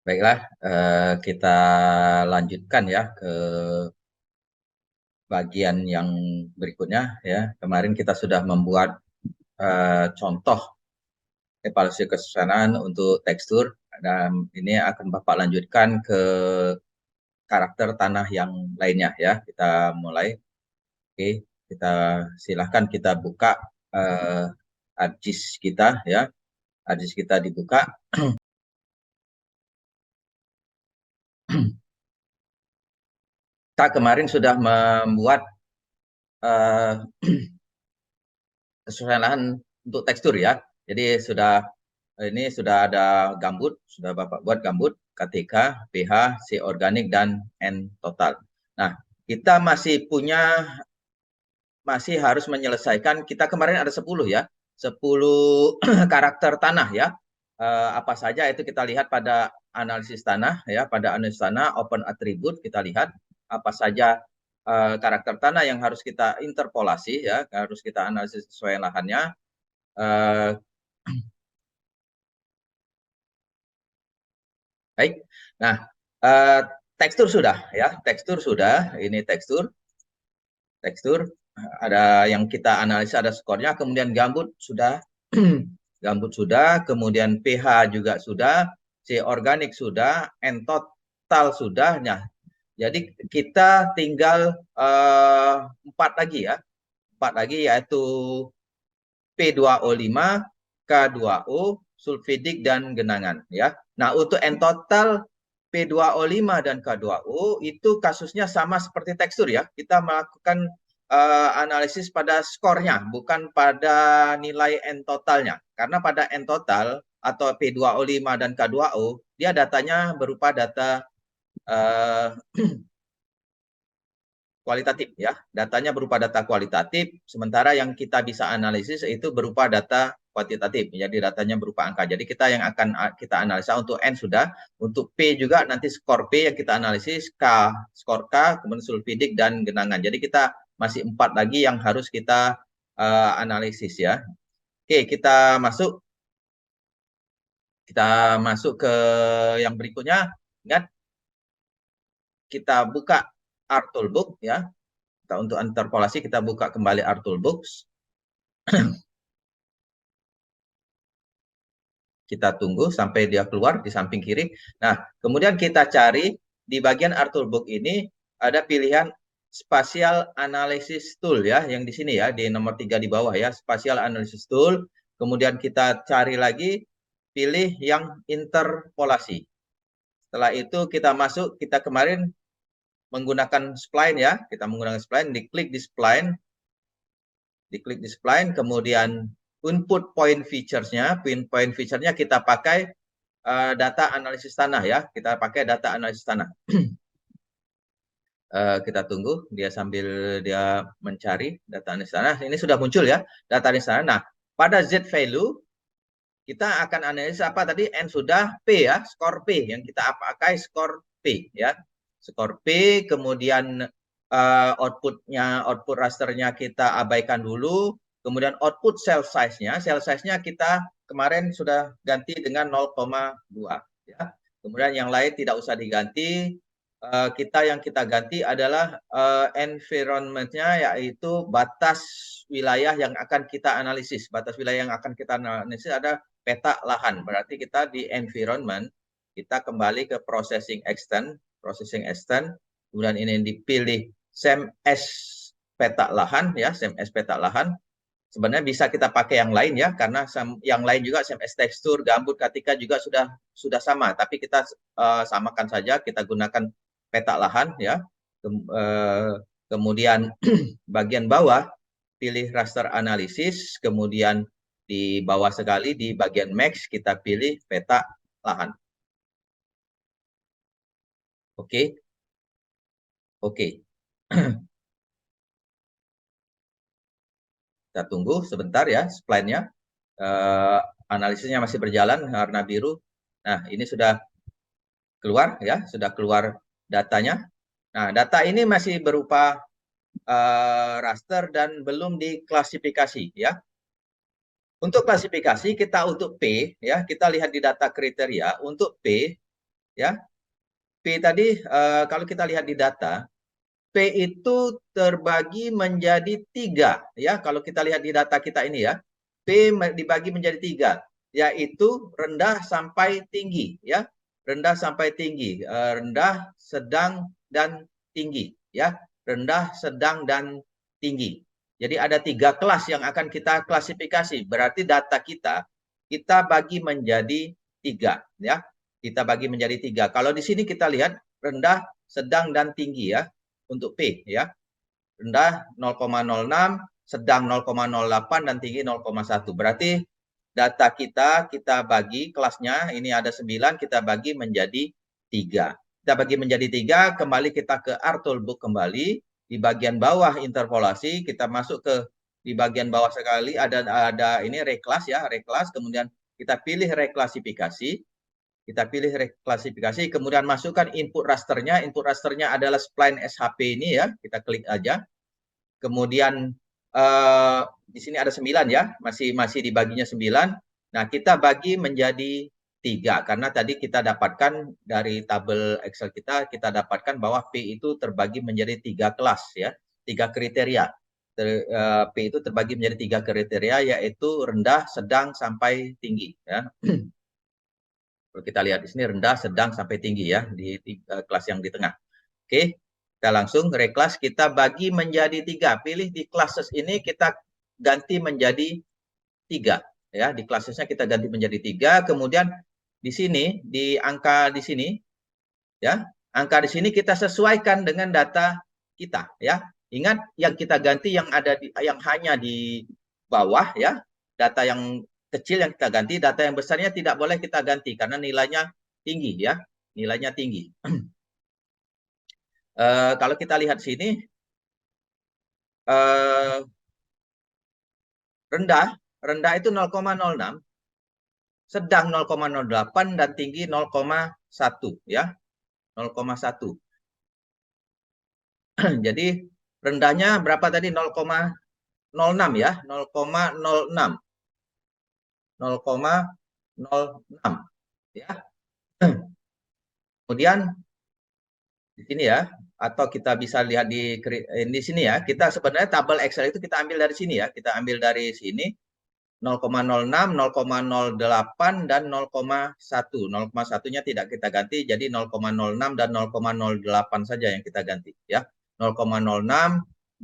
Baiklah, kita lanjutkan ya ke bagian yang berikutnya ya. Kemarin kita sudah membuat contoh evaluasi kesusahan untuk tekstur dan ini akan Bapak lanjutkan ke karakter tanah yang lainnya ya. Kita mulai. Oke, kita silahkan kita buka uh, ArcGIS kita ya. ArcGIS kita dibuka. Kita kemarin sudah membuat uh, kesesuaian lahan untuk tekstur ya. Jadi sudah ada gambut, sudah Bapak buat gambut, KTK, pH, C organik dan N total. Nah, kita masih harus menyelesaikan, kita kemarin ada 10 ya, 10 karakter tanah ya. Apa saja itu kita lihat pada analisis tanah ya, pada analisis tanah open attribute kita lihat apa saja karakter tanah yang harus kita interpolasi ya, harus kita analisis sesuai lahannya. Uh, Baik. Nah, uh, tekstur sudah ya, tekstur sudah. Ini tekstur ada yang kita analisa ada skornya, kemudian gambut sudah, gambut sudah, kemudian pH juga sudah, C organik sudah, N total sudah. Nah, jadi kita tinggal 4 lagi ya, 4 lagi yaitu P2O5, K2O, sulfidik dan genangan ya. Nah, untuk N total P2O5 dan K2O itu kasusnya sama seperti tekstur ya. Kita melakukan analisis pada skornya, bukan pada nilai N totalnya. Karena pada N total atau P2O5 dan K2O, dia datanya berupa data uh, kualitatif ya. Datanya berupa data kualitatif, sementara yang kita bisa analisis itu berupa data kuantitatif. Jadi datanya berupa angka. Jadi kita yang akan kita analisa untuk N sudah, untuk P juga nanti skor P yang kita analisis, K skor K, kemudian sulfidik dan genangan. Jadi kita masih 4 lagi yang harus kita analisis ya. Oke, kita masuk ke yang berikutnya. Ingat, kita buka ArToolbox ya. Untuk interpolasi kita buka kembali ArToolbox. Kita tunggu sampai dia keluar di samping kiri. Nah, kemudian kita cari di bagian ArToolbox ini ada pilihan Spatial Analysis Tool ya, yang di sini ya, di nomor 3 di bawah ya, Spatial Analysis Tool. Kemudian kita cari lagi, pilih yang interpolasi. Setelah itu kita masuk, kita kemarin menggunakan spline ya, kita menggunakan spline, diklik di spline, kemudian input point features-nya kita pakai data analisis tanah ya, kita pakai data analisis tanah. Kita tunggu dia sambil dia mencari data analisis tanah. Ini sudah muncul ya, data analisis tanah. Nah, pada Z value kita akan analisa apa tadi, N sudah, P ya, skor P yang kita pakai skor P ya. Skor P, kemudian output rasternya kita abaikan dulu, kemudian output cell size-nya kita kemarin sudah ganti dengan 0,2 ya. Kemudian yang lain tidak usah diganti. Yang kita ganti adalah environment-nya, yaitu batas wilayah yang akan kita analisis. Batas wilayah yang akan kita analisis ada peta lahan. Berarti kita di environment, kita kembali ke processing extend, kemudian ini dipilih SEM-S peta lahan ya, SEM-S peta lahan. Sebenarnya bisa kita pakai yang lain ya, karena yang lain juga SEM-S tekstur, gambut, ketika juga sudah sama, tapi kita samakan saja, kita gunakan peta lahan ya. Kemudian bagian bawah pilih raster analisis, kemudian di bawah sekali di bagian max kita pilih peta lahan. Oke. Oke. Kita tunggu sebentar ya, spline-nya. Analisisnya masih berjalan, warna biru. Nah, ini sudah keluar ya, sudah keluar datanya. Nah, data ini masih berupa raster dan belum diklasifikasi ya. Untuk klasifikasi kita untuk P ya, kita lihat di data kriteria untuk P ya. P tadi kalau kita lihat di data, P itu terbagi menjadi 3, ya. Kalau kita lihat di data kita ini ya, P dibagi menjadi 3, yaitu rendah sampai tinggi, ya. Rendah sampai tinggi, rendah, sedang, dan tinggi, ya. Rendah, sedang, dan tinggi. Jadi ada 3 kelas yang akan kita klasifikasi. Berarti data kita bagi menjadi 3, ya. Kita bagi menjadi 3. Kalau di sini kita lihat rendah, sedang, dan tinggi, ya. Untuk P, ya. Rendah 0,06, sedang 0,08, dan tinggi 0,1. Berarti data kita bagi kelasnya, ini ada 9, kita bagi menjadi 3. Kita bagi menjadi 3, kembali kita ke R-Toolbook kembali. Di bagian bawah interpolasi, kita masuk ke di bagian bawah sekali ada ini reclass, ya, reclass. Kemudian kita pilih reklasifikasi. Kita pilih reklasifikasi, kemudian masukkan input rasternya. Input rasternya adalah spline SHP ini, ya. Kita klik aja. Kemudian di sini ada 9, ya. Masih dibaginya 9. Nah, kita bagi menjadi 3 karena tadi kita dapatkan dari tabel Excel kita dapatkan bahwa P itu terbagi menjadi 3 kelas, ya. 3 kriteria. P itu terbagi menjadi 3 kriteria, yaitu rendah, sedang, sampai tinggi, ya. Kalau kita lihat di sini rendah, sedang, sampai tinggi, ya, di kelas yang di tengah. Oke, kita langsung reclass, kita bagi menjadi 3. Pilih di classes ini kita ganti menjadi 3, ya. Di classesnya kita ganti menjadi 3. Kemudian di sini, di angka di sini, ya, angka di sini kita sesuaikan dengan data kita, ya. Ingat yang kita ganti yang ada yang hanya di bawah, ya. Data yang kecil yang kita ganti, data yang besarnya tidak boleh kita ganti karena nilainya tinggi, ya. Nilainya tinggi. Kalau kita lihat sini, rendah itu 0,06, sedang 0,08, dan tinggi 0,1, ya. 0,1. Jadi rendahnya berapa tadi? 0,06, ya. 0,06. 0,06, ya. Kemudian di sini, ya, atau kita bisa lihat di sini, ya. Kita sebenarnya tabel Excel itu kita ambil dari sini, ya. Kita ambil dari sini 0,06, 0,08, dan 0,1. 0,1-nya tidak kita ganti, jadi 0,06 dan 0,08 saja yang kita ganti, ya. 0,06,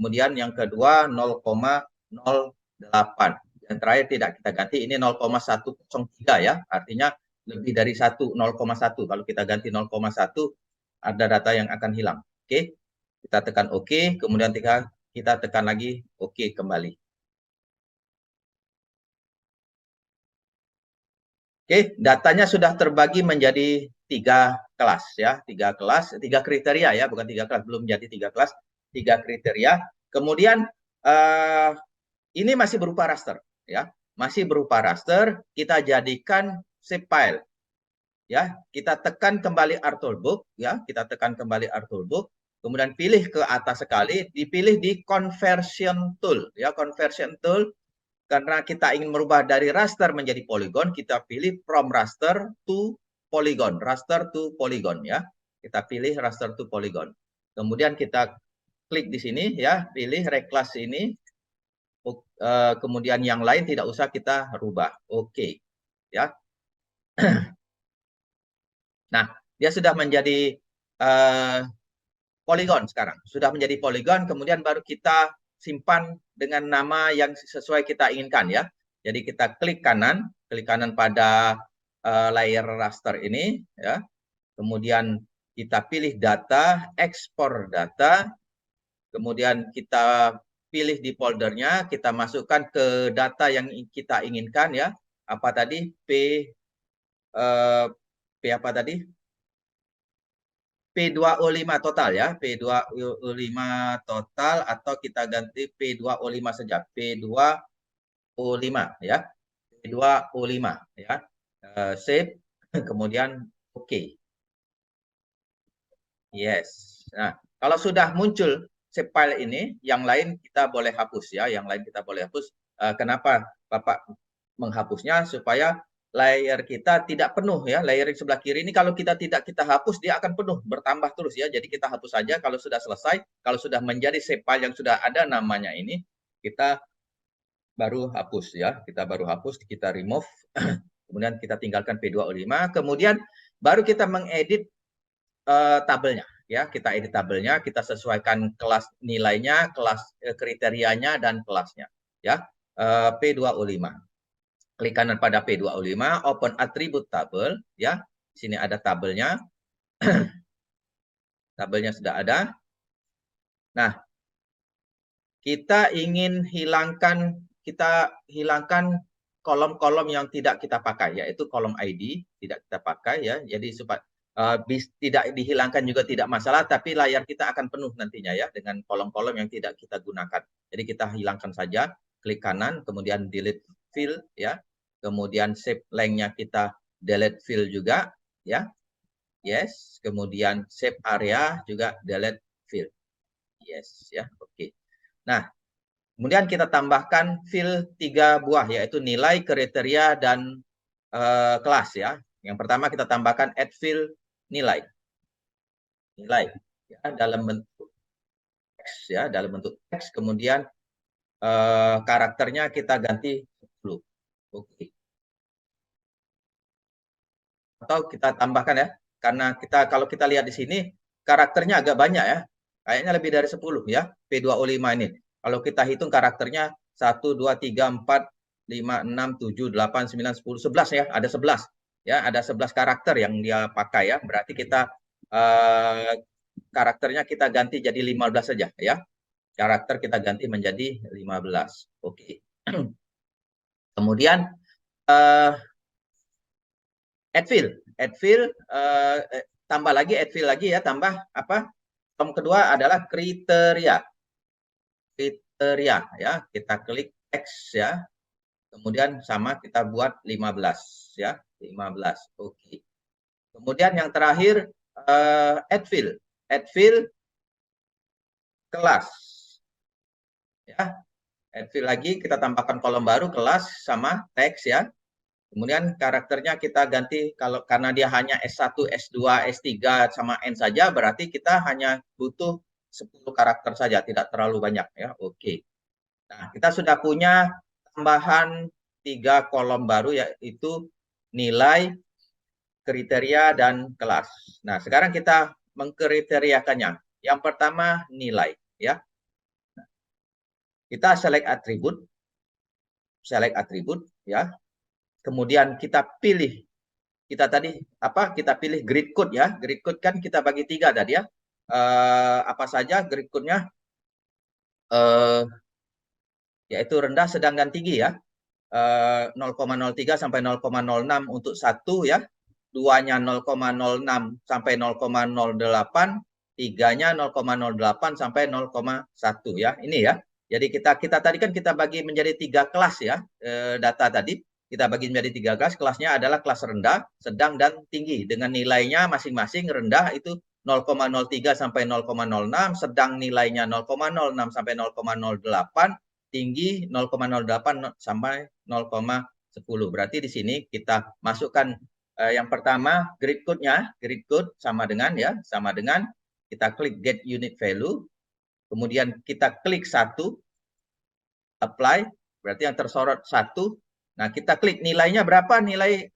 kemudian yang kedua 0,08. Yang terakhir tidak kita ganti, ini 0,103, ya. Artinya lebih dari 0,1. Kalau kita ganti 0,1, ada data yang akan hilang. Oke, kita tekan OK, kemudian kita tekan lagi OK kembali. Oke, datanya sudah terbagi menjadi 3 kelas, ya. 3 kelas, 3 kriteria, ya, bukan 3 kelas, belum menjadi 3 kelas, 3 kriteria. Kemudian ini masih berupa raster, ya. Masih berupa raster, kita jadikan shape file. Ya, kita tekan kembali R-Toolbook, ya. Kita tekan kembali R-Toolbook, kemudian pilih ke atas sekali, dipilih di conversion tool, ya. Conversion tool. Karena kita ingin merubah dari raster menjadi polygon, kita pilih from raster to polygon. Raster to polygon, ya. Kita pilih raster to polygon. Kemudian kita klik di sini, ya, pilih reclass ini. Kemudian yang lain tidak usah kita rubah. Oke, ya. Nah, dia sudah menjadi polygon sekarang. Sudah menjadi polygon, kemudian baru kita simpan dengan nama yang sesuai kita inginkan, ya. Jadi kita klik kanan pada layer raster ini, ya. Kemudian kita pilih data, ekspor data. Kemudian kita pilih di foldernya, kita masukkan ke data yang kita inginkan, ya. Apa tadi? P apa tadi? P2O5 total, ya. P2O5 total, atau kita ganti P2O5 saja. P2O5, ya. P2O5, ya. Save, kemudian OK. Yes. Nah, kalau sudah muncul save file ini, yang lain kita boleh hapus, ya. Yang lain kita boleh hapus. Kenapa Bapak menghapusnya? Supaya layer kita tidak penuh ya, layer yang sebelah kiri ini kalau kita tidak kita hapus dia akan penuh, bertambah terus ya. Jadi kita hapus saja kalau sudah selesai, kalau sudah menjadi shape file yang sudah ada namanya ini, kita baru hapus ya. Kita baru hapus, kita remove, kemudian kita tinggalkan P2O5, kemudian baru kita mengedit tabelnya ya. Kita edit tabelnya, kita sesuaikan kelas nilainya, kelas kriterianya dan kelasnya ya. P2O5. Klik kanan pada P2O5, open attribute table ya. Di sini ada tabelnya. Tabelnya sudah ada. Nah, kita hilangkan kolom-kolom yang tidak kita pakai, yaitu kolom ID tidak kita pakai ya. Jadi supaya tidak dihilangkan juga tidak masalah, tapi layar kita akan penuh nantinya ya dengan kolom-kolom yang tidak kita gunakan. Jadi kita hilangkan saja, klik kanan, kemudian delete fill ya. Kemudian shape length-nya kita delete fill juga ya. Yes, kemudian shape area juga delete fill. Yes ya, oke. Nah, kemudian kita tambahkan fill 3 buah, yaitu nilai, kriteria, dan kelas ya. Yang pertama kita tambahkan add fill nilai. Nilai ya, dalam bentuk teks ya, dalam bentuk teks. Kemudian karakternya kita ganti 10. Oke. Atau kita tambahkan ya, karena kalau kita lihat di sini karakternya agak banyak ya. Kayaknya lebih dari 10 ya, P2O5 ini. Kalau kita hitung karakternya 1, 2, 3, 4, 5, 6, 7, 8, 9, 10, 11 ya, ada 11. Ya, ada 11 karakter yang dia pakai ya. Berarti kita karakternya kita ganti jadi 15 saja ya. Karakter kita ganti menjadi 15. Oke. Kemudian add fill tambah lagi add fill lagi ya, tambah apa? Kolom kedua adalah kriteria ya. Kita klik X ya. Kemudian sama kita buat 15 ya, 15. Oke. Kemudian yang terakhir add fill kelas. Ya. Add fill lagi, kita tambahkan kolom baru kelas sama teks ya. Kemudian karakternya kita ganti, karena dia hanya S1, S2, S3 sama N saja, berarti kita hanya butuh 10 karakter saja, tidak terlalu banyak ya. Oke. Nah, kita sudah punya tambahan 3 kolom baru, yaitu nilai, kriteria, dan kelas. Nah, sekarang kita mengkriteriakannya. Yang pertama nilai ya. Kita select atribut ya. Kemudian kita pilih, kita pilih grid code ya. Grid code kan kita bagi 3 tadi ya. Apa saja grid code-nya? Yaitu rendah, sedang, dan tinggi ya. 0,03 sampai 0,06 untuk 1 ya. 2-nya 0,06 sampai 0,08, 3-nya 0,08 sampai 0,1 ya. Ini ya. Jadi kita tadi kan kita bagi menjadi 3 kelas ya, data tadi. Kita bagi menjadi 3 kelas. Kelasnya adalah kelas rendah, sedang, dan tinggi. Dengan nilainya masing-masing. Rendah itu 0,03 sampai 0,06, sedang nilainya 0,06 sampai 0,08, tinggi 0,08 sampai 0,10. Berarti di sini kita masukkan yang pertama grid code-nya. Grid code sama dengan kita klik get unit value. Kemudian kita klik 1, apply, berarti yang tersorot 1. Nah, kita klik nilainya berapa, nilai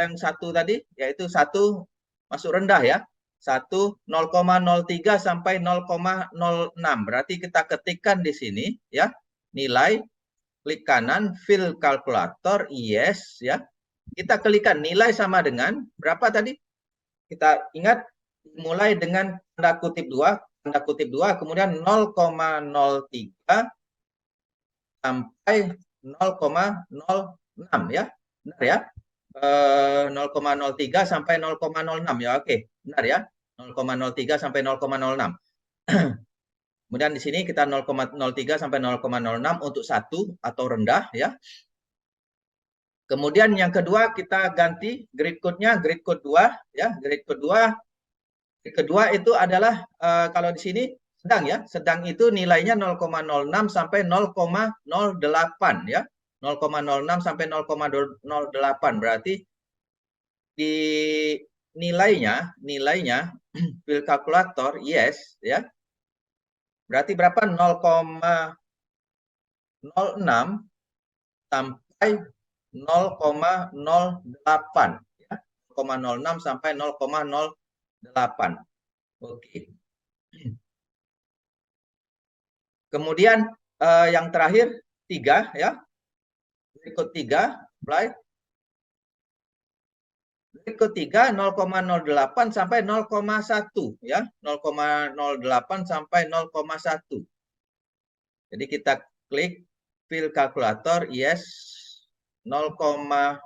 yang 1 tadi, yaitu 1 masuk rendah ya. 1 0,03 sampai 0,06. Berarti kita ketikkan di sini ya, nilai, klik kanan, fill kalkulator, yes ya. Kita klikkan nilai sama dengan berapa tadi? Kita ingat mulai dengan tanda kutip 2, kemudian 0,03 sampai 0,06 ya. Benar ya? 0,03 sampai 0,06 ya. Oke, benar ya. 0,03 sampai 0,06. Kemudian di sini kita 0,03 sampai 0,06 untuk 1 atau rendah ya. Kemudian yang kedua kita ganti grid code-nya, grid code 2 ya. Grid code 2. Grid kedua itu adalah kalau di sini sedang ya. Sedang itu nilainya 0,06 sampai 0,08 ya. 0,06 sampai 0,08. Berarti di nilainya fill kalkulator yes ya. Berarti berapa? 0,06 sampai 0,08 ya. 0,06 sampai 0,08. Oke. Kemudian yang terakhir 3 ya. Berikut 3 apply. Berikut 3 0,08 sampai 0,1 ya. 0,08 sampai 0,1. Jadi kita klik fill kalkulator yes 0,08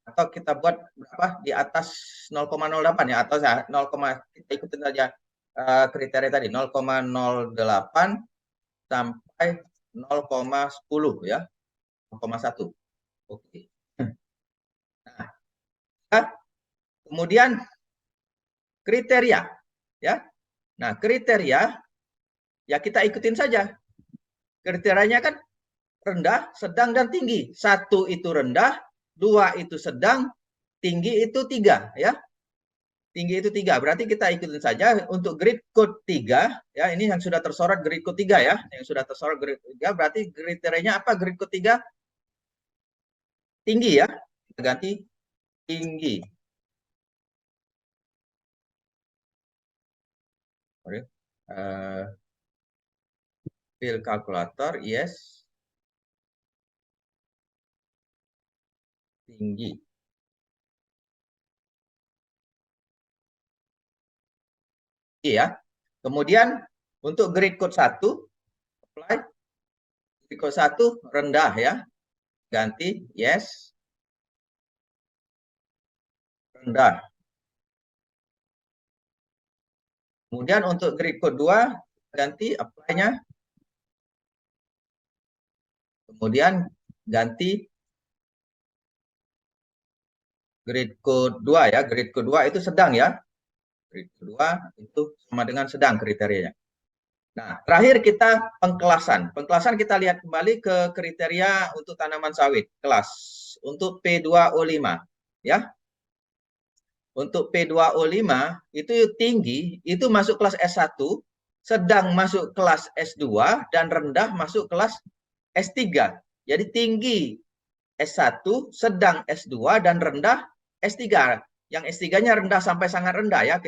atau kita buat berapa di atas 0,08 ya, atau 0, kita ikutin saja kriteria tadi 0,08 sampai 0,10 ya, 0,1. Oke. Nah, kemudian kriteria ya. Nah, kriteria ya kita ikutin saja. Kriterianya kan rendah, sedang, dan tinggi. 1 itu rendah, 2 itu sedang, tinggi itu 3 ya. Tinggi itu 3. Berarti kita ikutin saja untuk grid code 3 ya. Ini yang sudah tersorot grid code 3 ya. Yang sudah tersorot grid 3 berarti kriterianya apa grid code 3? Tinggi ya. Kita ganti tinggi. Fill kalkulator yes. Tinggi. Ya. Kemudian untuk grid code 1 apply. Grid code 1 rendah ya. Ganti yes. Rendah. Kemudian untuk grid code 2 ganti apply-nya. Kemudian ganti grid code 2 ya. Grid code 2 itu sedang ya. Grid code 2 itu sama dengan sedang kriterianya. Nah, terakhir kita pengkelasan. Pengkelasan kita lihat kembali ke kriteria untuk tanaman sawit kelas. Untuk P2O5 ya. Untuk P2O5 itu tinggi, itu masuk kelas S1, sedang masuk kelas S2, dan rendah masuk kelas S3. Jadi tinggi S1, sedang S2, dan rendah S3. Yang S3-nya rendah sampai sangat rendah ya.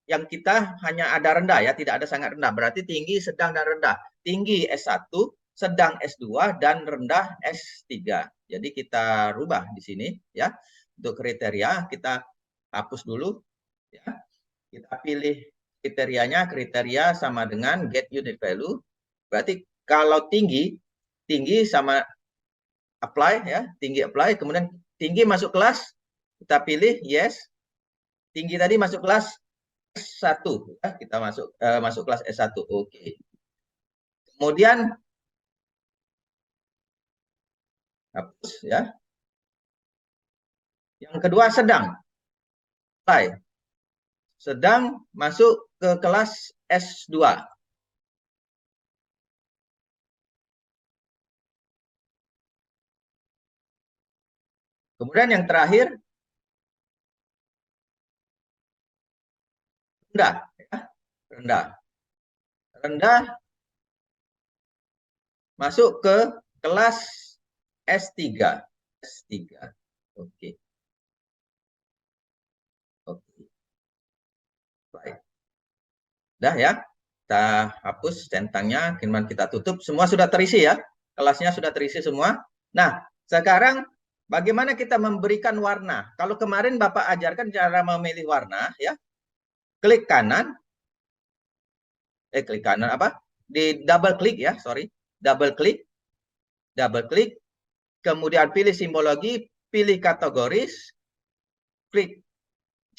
Yang kita hanya ada rendah ya, tidak ada sangat rendah. Berarti tinggi, sedang, dan rendah. Tinggi S1, sedang S2, dan rendah S3. Jadi kita rubah di sini ya. Untuk kriteria kita hapus dulu ya. Kita pilih kriterianya, kriteria sama dengan get unit value. Berarti kalau tinggi sama apply ya, tinggi apply, kemudian tinggi masuk kelas, kita pilih yes. Tinggi tadi masuk kelas S1 ya, kita masuk kelas S1. Oke. Kemudian hapus ya. Yang kedua sedang. Apply. Sedang masuk ke kelas S2. Kemudian yang terakhir rendah ya. Rendah masuk ke kelas S3. Oke. Baik. Dah ya. Kita hapus centangnya, kemudian kita tutup. Semua sudah terisi ya. Kelasnya sudah terisi semua. Nah, sekarang bagaimana kita memberikan warna? Kalau kemarin Bapak ajarkan cara memilih warna ya. Klik kanan. Klik kanan apa? Di double klik ya, sorry. Double klik. Kemudian pilih simbologi, pilih kategoris. Klik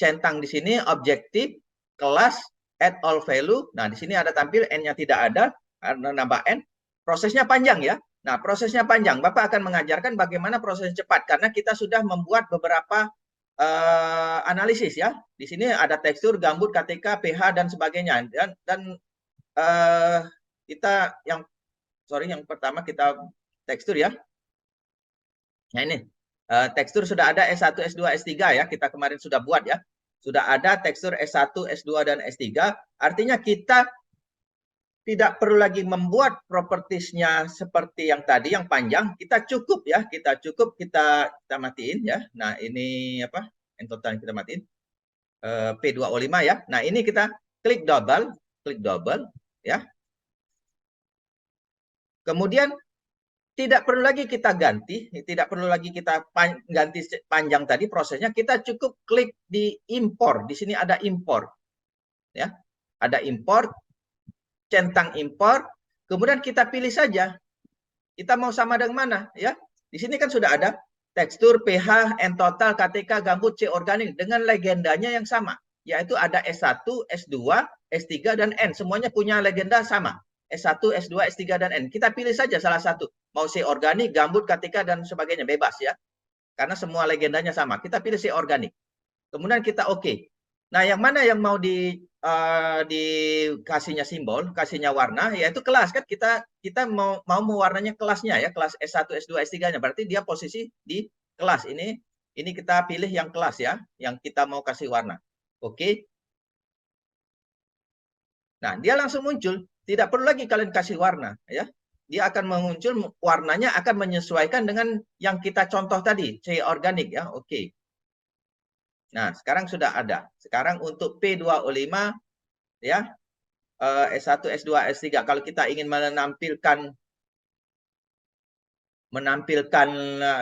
centang di sini, objektif, kelas, add all value. Nah, di sini ada tampil N-nya tidak ada, karena nambah N. Prosesnya panjang ya. Nah, prosesnya panjang. Bapak akan mengajarkan bagaimana proses cepat, karena kita sudah membuat beberapa analisis ya. Di sini ada tekstur, gambut, KTK, pH, dan sebagainya. Dan kita yang pertama kita tekstur ya. Nah ini tekstur sudah ada S1, S2, S3 ya. Kita kemarin sudah buat ya. Sudah ada tekstur S1, S2 dan S3. Artinya kita tidak perlu lagi membuat propertiesnya seperti yang tadi yang panjang. Kita cukup ya. Kita matiin ya. Nah ini apa? En total kita matiin. P2O5 ya. Nah ini kita klik double ya. Kemudian tidak perlu lagi kita ganti, tidak perlu lagi kita ganti panjang tadi prosesnya, kita cukup klik di import. Di sini ada import. Ya. Ada import, centang import, kemudian kita pilih saja. Kita mau sama dengan mana, ya? Di sini kan sudah ada tekstur, pH, N total, KTK, gambut, C organik dengan legendanya yang sama, yaitu ada S1, S2, S3 dan N. Semuanya punya legenda sama. S1, S2, S3 dan N. Kita pilih saja salah satu. Mau C organik, gambut, KTK dan sebagainya, bebas ya. Karena semua legendanya sama. Kita pilih C organik. Kemudian kita oke. Nah, yang mana yang mau dikasihnya simbol, kasihnya warna, yaitu kelas kan kita mau mewarnanya kelasnya ya, kelas S1, S2, S3-nya. Berarti dia posisi di kelas. Ini kita pilih yang kelas ya, yang kita mau kasih warna. Oke. Nah, dia langsung muncul. Tidak perlu lagi kalian kasih warna ya. Dia akan muncul, warnanya akan menyesuaikan dengan yang kita contoh tadi, C organik ya. Oke. Nah, sekarang sudah ada. Sekarang untuk P2O5 ya, S1, S2, S3. Kalau kita ingin menampilkan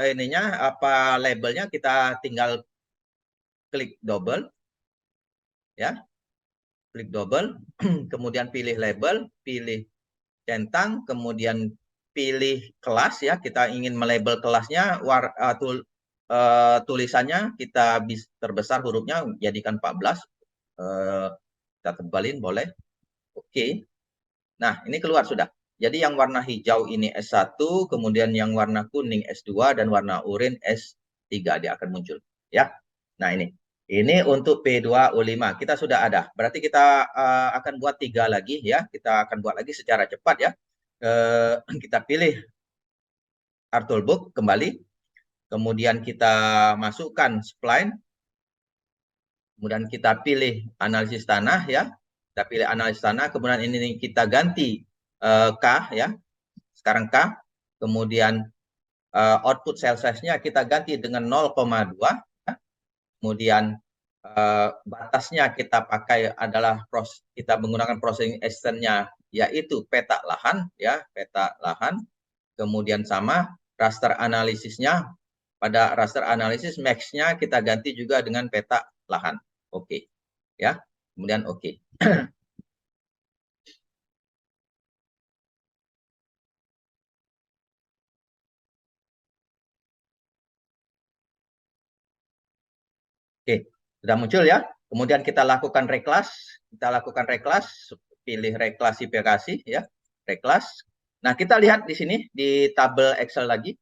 ininya apa labelnya, kita tinggal klik double ya. Klik double, kemudian pilih label, pilih centang, kemudian pilih kelas ya. Kita ingin melabel kelasnya, tulisannya kita terbesar hurufnya, jadikan 14. Kita tebalin boleh. Oke. Nah, ini keluar sudah. Jadi yang warna hijau ini S1, kemudian yang warna kuning S2 dan warna oranye S3 dia akan muncul ya. Nah, ini untuk P2O5 kita sudah ada. Berarti kita akan buat 3 lagi ya. Kita akan buat lagi secara cepat ya. Kita pilih Art Toolbox kembali. Kemudian kita masukkan spline. Kemudian kita pilih analisis tanah ya. Kita pilih analisis tanah. Kemudian ini kita ganti K ya. Sekarang K. Kemudian output cell size-nya kita ganti dengan 0,2. Ya. Kemudian batasnya kita pakai adalah kita menggunakan processing extend-nya yaitu peta lahan ya, peta lahan. Kemudian sama raster analisisnya, pada raster analisis max-nya kita ganti juga dengan peta lahan. Oke. Ya. Kemudian oke. Oke, sudah muncul ya. Kemudian kita lakukan reklas, pilih reklasifikasi ya, reklas. Nah, kita lihat di sini di tabel Excel lagi.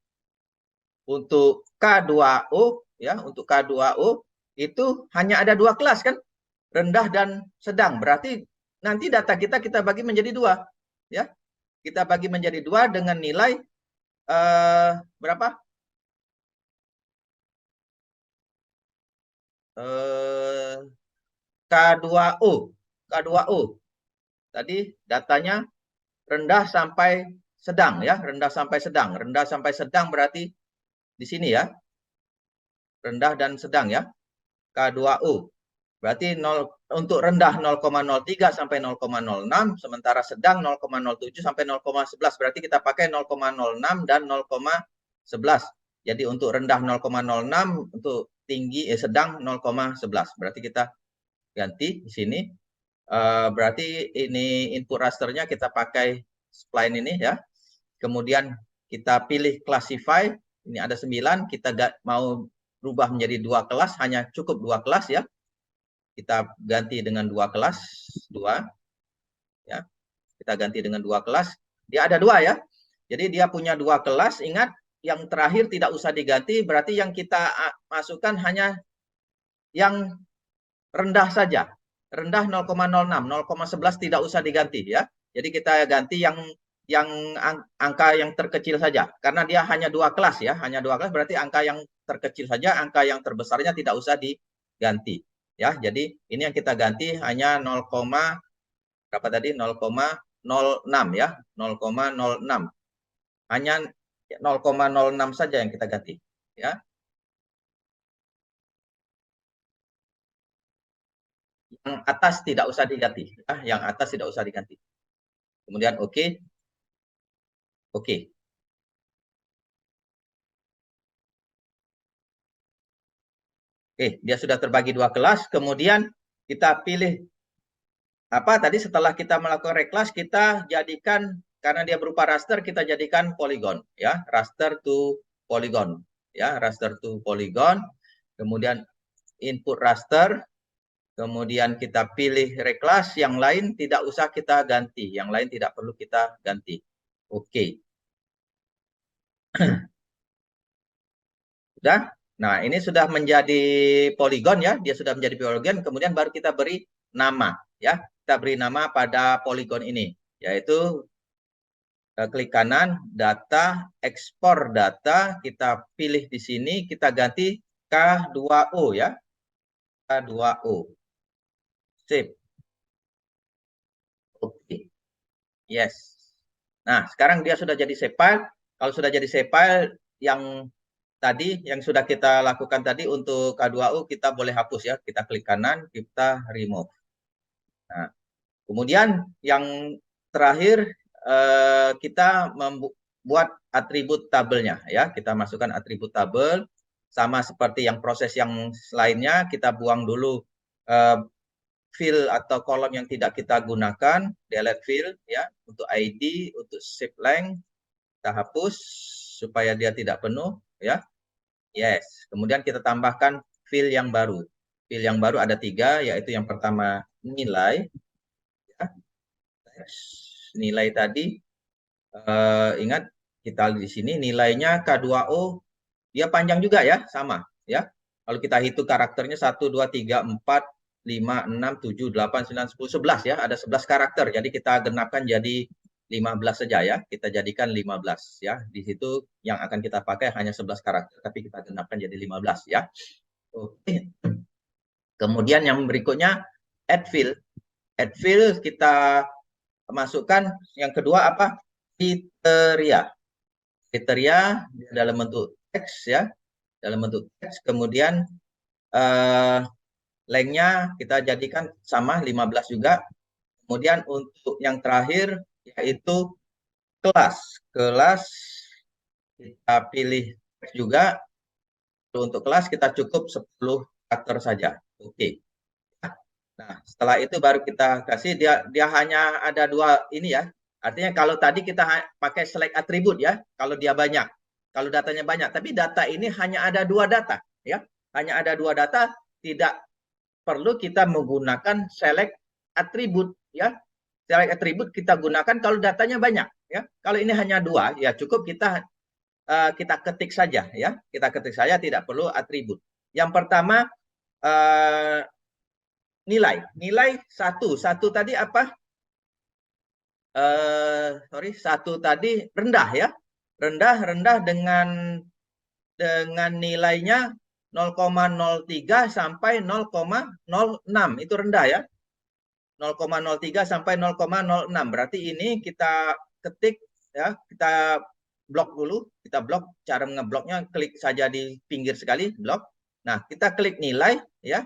Untuk K2O ya, untuk K2O itu hanya ada 2 kelas kan? Rendah dan sedang. Berarti nanti data kita bagi menjadi 2 ya. Kita bagi menjadi 2 dengan nilai berapa? K2O. K2O. Tadi datanya rendah sampai sedang ya, rendah sampai sedang. Rendah sampai sedang berarti di sini ya. Rendah dan sedang ya. K2O. Berarti untuk rendah 0,03 sampai 0,06, sementara sedang 0,07 sampai 0,11. Berarti kita pakai 0,06 dan 0,11. Jadi untuk rendah 0,06, untuk tinggi sedang 0,11. Berarti kita ganti di sini. Berarti ini input rasternya kita pakai spline ini ya. Kemudian kita pilih classify. Ini ada 9. Kita mau rubah menjadi 2 kelas, hanya cukup 2 kelas ya. Kita ganti dengan 2 kelas, 2 ya. Kita ganti dengan 2 kelas. Dia ada 2 ya. Jadi dia punya 2 kelas. Ingat, yang terakhir tidak usah diganti, berarti yang kita masukkan hanya yang rendah saja. Rendah 0,06, 0,11 tidak usah diganti ya. Jadi kita ganti yang angka yang terkecil saja, karena dia hanya 2 kelas ya, hanya 2 kelas berarti angka yang terkecil saja, angka yang terbesarnya tidak usah diganti ya. Jadi ini yang kita ganti hanya 0, berapa tadi 0,06 ya, 0,06, hanya 0,06 saja yang kita ganti ya. Yang atas tidak usah diganti ya, yang atas tidak usah diganti. Kemudian oke. Oke. Oke, dia sudah terbagi 2 kelas, kemudian kita pilih apa tadi setelah kita melakukan reclass, kita jadikan karena dia berupa raster, kita jadikan polygon ya, raster to polygon ya, raster to polygon. Kemudian input raster, kemudian kita pilih reclass, yang lain tidak usah kita ganti, yang lain tidak perlu kita ganti. Oke. Sudah? Nah, ini sudah menjadi poligon ya, dia sudah menjadi poligon, kemudian baru kita beri nama ya. Kita beri nama pada poligon ini, yaitu klik kanan, data, ekspor data, kita pilih di sini, kita ganti K2O ya. K2O. Sip. Oke. Yes. Nah, sekarang dia sudah jadi save file. Kalau sudah jadi save file, yang tadi yang sudah kita lakukan tadi untuk K2U kita boleh hapus ya. Kita klik kanan, kita remove. Nah, kemudian yang terakhir kita membuat atribut tabelnya ya. Kita masukkan atribut tabel sama seperti yang proses yang lainnya, kita buang dulu field atau kolom yang tidak kita gunakan, delete field ya, untuk ID, untuk shape length kita hapus supaya dia tidak penuh ya. Yes, kemudian kita tambahkan field yang baru. Field yang baru ada 3, yaitu yang pertama nilai ya. Nilai tadi ingat kita di sini nilainya K2O dia panjang juga ya, sama ya. Kalau kita hitung karakternya 1 2 3 4 5 6 7 8 9 10 11 ya, ada 11 karakter. Jadi kita genapkan jadi 15 saja ya. Kita jadikan 15 ya. Di situ yang akan kita pakai hanya 11 karakter tapi kita genapkan jadi 15 ya. Oke. Kemudian yang berikutnya add field. Add field kita masukkan yang kedua apa? Kriteria. Kriteria dalam bentuk teks ya, dalam bentuk teks. Kemudian lengthnya kita jadikan sama 15 juga. Kemudian untuk yang terakhir yaitu kelas. Kelas kita pilih teks juga. Untuk kelas kita cukup 10 karakter saja. Oke. Nah, setelah itu baru kita kasih dia hanya ada 2 ini ya. Artinya kalau tadi kita pakai select atribut ya, kalau dia banyak. Kalau datanya banyak, tapi data ini hanya ada 2 data ya. Hanya ada 2 data, tidak perlu kita menggunakan select atribut ya. Select atribut kita gunakan kalau datanya banyak ya. Kalau ini hanya 2 ya cukup kita ketik saja ya. Kita ketik saja, tidak perlu atribut. Yang pertama nilai 1 tadi apa? Sorry, 1 tadi rendah ya. Rendah dengan nilainya 0,03 sampai 0,06 itu rendah ya. 0,03 sampai 0,06 berarti ini kita ketik ya, kita blok dulu, kita blok. Cara ngebloknya klik saja di pinggir sekali, blok. Nah, kita klik nilai ya.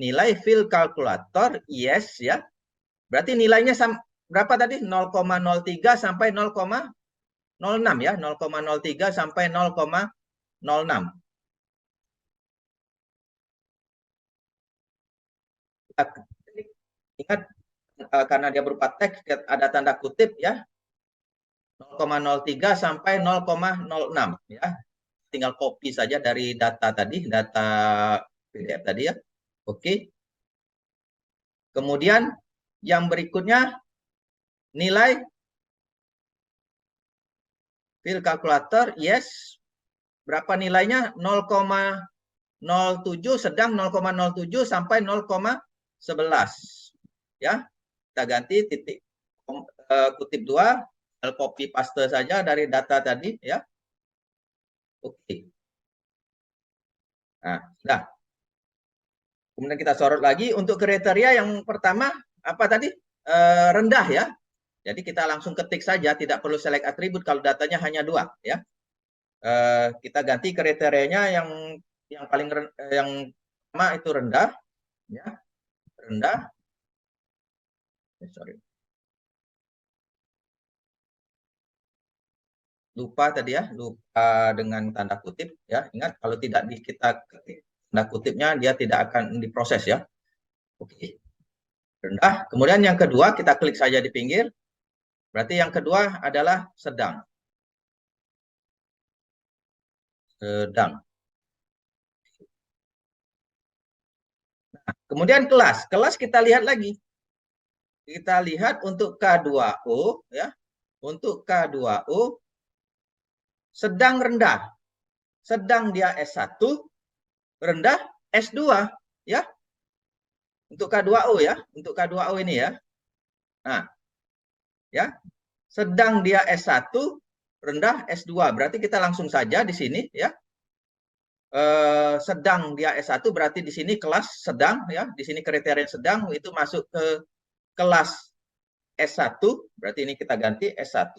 Nilai fill calculator yes ya. Berarti nilainya berapa tadi? 0,03 sampai 0,06 ya, 0,03 sampai 0,06. Ingat karena dia berupa teks ada tanda kutip ya. 0,03 sampai 0,06 ya. Tinggal copy saja dari data tadi, data PDF tadi ya. Oke. Kemudian yang berikutnya nilai fill calculator yes. Berapa nilainya? 0,07 sedang 0,07 sampai 0,11 ya. Kita ganti titik kutip 2, copy paste saja dari data tadi ya. Oke. Nah, sudah. Kemudian kita sorot lagi untuk kriteria yang pertama apa tadi? Rendah ya. Jadi kita langsung ketik saja, tidak perlu select atribut kalau datanya hanya 2 ya. Kita ganti kriterianya yang paling yang pertama itu rendah ya. Rendah. Sorry. Lupa tadi ya, lupa dengan tanda kutip ya. Ingat kalau tidak kita ketik tanda kutipnya dia tidak akan diproses ya. Oke. Rendah. Kemudian yang kedua kita klik saja di pinggir. Berarti yang kedua adalah sedang. Sedang. Nah, kemudian kelas. Kelas kita lihat lagi. Kita lihat untuk K2O ya. Untuk K2O sedang rendah. Sedang dia S1, rendah S2 ya. Untuk K2O ya, untuk K2O ini ya. Nah, ya. Sedang dia S1, rendah S2. Berarti kita langsung saja di sini ya. Sedang dia S1 berarti di sini kelas sedang ya. Di sini kriteria sedang itu masuk ke kelas S1, berarti ini kita ganti S1.